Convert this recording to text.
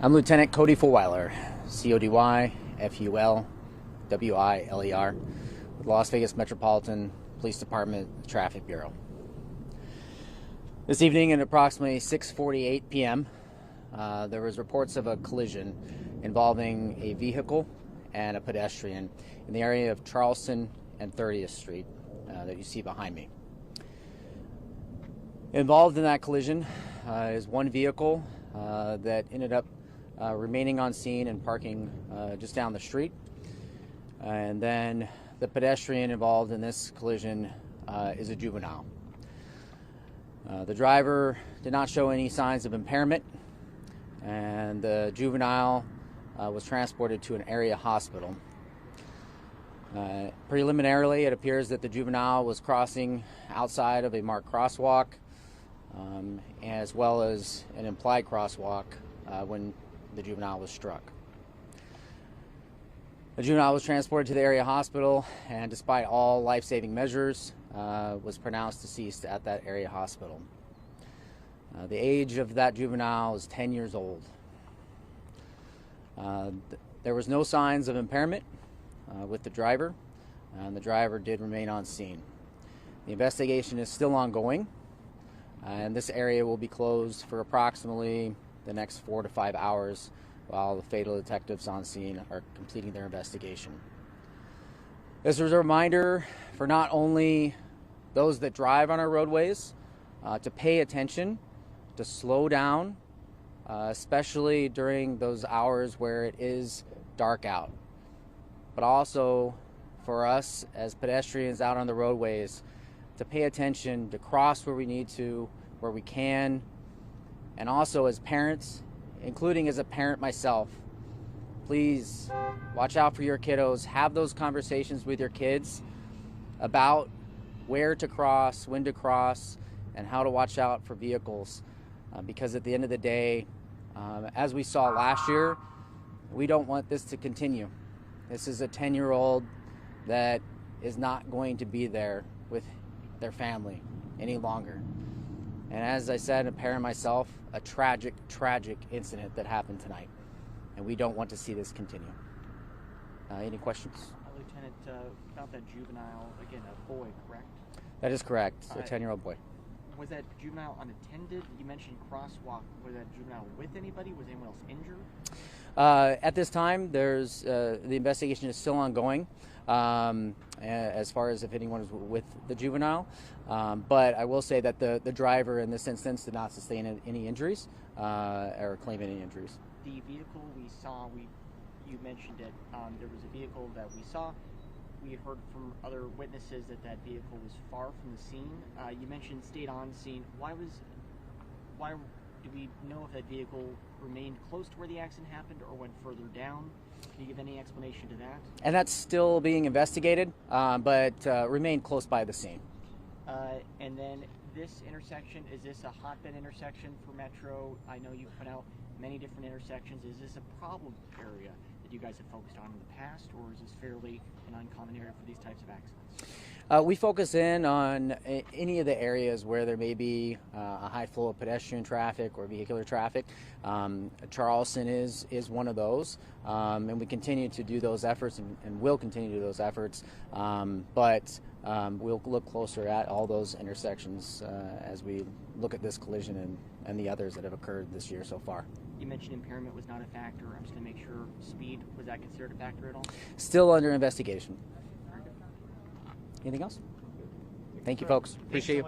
I'm Lieutenant Cody Fulweiler, CODY-FULWILER, with Las Vegas Metropolitan Police Department Traffic Bureau. This evening at approximately 6:48 p.m., there was reports of a collision involving a vehicle and a pedestrian in the area of Charleston and 30th Street that you see behind me. Involved in that collision is one vehicle that ended up remaining on scene and parking just down the street. And then the pedestrian involved in this collision is a juvenile. The driver did not show any signs of impairment, and the juvenile was transported to an area hospital. Preliminarily, it appears that the juvenile was crossing outside of a marked crosswalk, as well as an implied crosswalk when the juvenile was struck. The juvenile was transported to the area hospital, and despite all life-saving measures, was pronounced deceased at that area hospital. The age of that juvenile is 10 years old. There was no signs of impairment with the driver, and the driver did remain on scene. The investigation is still ongoing, and this area will be closed for approximately the next 4 to 5 hours while the fatal detectives on scene are completing their investigation. This is a reminder for not only those that drive on our roadways to pay attention, to slow down, especially during those hours where it is dark out, but also for us as pedestrians out on the roadways to pay attention, to cross where we need to, where we can, and also as parents, including as a parent myself, please watch out for your kiddos. Have those conversations with your kids about where to cross, when to cross, and how to watch out for vehicles. Because at the end of the day, as we saw last year, we don't want this to continue. This is a 10-year-old that is not going to be there with their family any longer. And as I said, a parent myself, a tragic, tragic incident that happened tonight. And we don't want to see this continue. Any questions? Lieutenant, about that juvenile, again, a boy, correct? That is correct, a 10-year-old boy. Was that juvenile unattended? You mentioned crosswalk. Was that juvenile with anybody? Was anyone else injured? At this time, there's the investigation is still ongoing as far as if anyone is with the juvenile. But I will say that the driver in this instance did not sustain any injuries or claim any injuries. The vehicle we saw, you mentioned it. There was a vehicle that we saw. We heard from other witnesses that vehicle was far from the scene. You mentioned stayed on scene. Why do we know if that vehicle remained close to where the accident happened or went further down? Can you give any explanation to that? And that's still being investigated, but remained close by the scene. And then this intersection, is this a hotbed intersection for Metro? I know you've put out many different intersections. Is this a problem area that you guys have focused on in the past, or is this fairly an uncommon area for these types of accidents? We focus in on any of the areas where there may be a high flow of pedestrian traffic or vehicular traffic. Charleston is one of those, and we continue to do those efforts and will continue to do those efforts. But we'll look closer at all those intersections as we look at this collision and the others that have occurred this year so far. You mentioned impairment was not a factor. I'm just going to make sure speed, was that considered a factor at all? Still under investigation. Anything else? Thank you, folks. Appreciate you.